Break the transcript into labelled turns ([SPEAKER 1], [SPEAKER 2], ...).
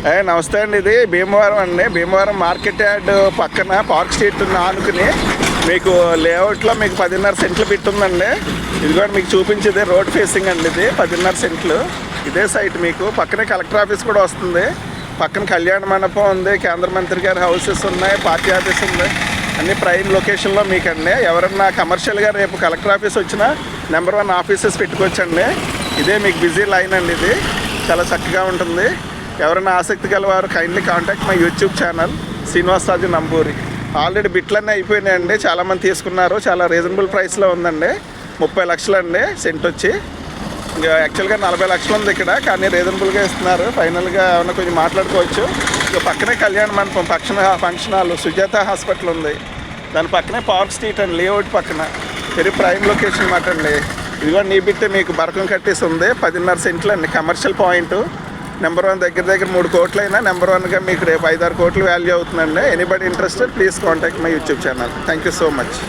[SPEAKER 1] నమస్తే అండి. ఇది భీమవరం అండి. భీమవరం మార్కెట్ యార్డ్ పక్కన పార్క్ స్ట్రీట్ ఆనుకుని మీకు లేఅవుట్లో మీకు 10.5 సెంట్లు పెట్టుందండి. ఇది కూడా మీకు చూపించేది రోడ్ ఫేసింగ్ అండి. ఇది 10.5 సెంట్లు. ఇదే సైట్ మీకు పక్కనే కలెక్టర్ ఆఫీస్ కూడా వస్తుంది. పక్కన కళ్యాణ మండపం ఉంది, కేంద్ర మంత్రి గారి హౌసెస్ ఉన్నాయి, పార్టీ ఆఫీస్ ఉంది. అన్ని ప్రైమ్ లొకేషన్లో మీకండి. ఎవరన్నా కమర్షియల్గా రేపు కలెక్టర్ ఆఫీస్ వచ్చినా నెంబర్ 1 ఆఫీసెస్ పెట్టుకోవచ్చండి. ఇదే మీకు బిజీ లైన్ అండి. ఇది చాలా చక్కగా ఉంటుంది. ఎవరైనా ఆసక్తి గలవారు kindly contact my YouTube channel Srinivasaraju Namburi. Already బిట్లన్నీ అయిపోయినాయండి. చాలామంది తీసుకున్నారు. చాలా రీజనబుల్ ప్రైస్లో ఉందండి. 30 లక్షలు అండి సెంట్ వచ్చి. ఇంకా యాక్చువల్గా 40 లక్షలు ఉంది ఇక్కడ, కానీ రీజనబుల్గా ఇస్తున్నారు. ఫైనల్గా ఏమైనా కొంచెం మాట్లాడుకోవచ్చు. ఇక పక్కనే కళ్యాణ మండపం, ఫంక్షన్ హాల్, సుజాత హాస్పిటల్ ఉంది. దాని పక్కనే పార్క్ స్ట్రీట్ అండి, లేఅవుట్ పక్కన. వెరీ ప్రైమ్ లొకేషన్ అన్నమాట అండి. ఇది కూడా నీ బిట్టే మీకు బరకం కట్టేసి ఉంది. 10.5 సెంట్లు అండి. Commercial point. నెంబర్ 1 దగ్గర 3 కోట్లు అయినా నెంబర్ 1గా మీకు రేపు 5-6 కోట్లు వాల్యూ అవుతుందండి. Anybody interested please contact my YouTube channel. Thank you so much.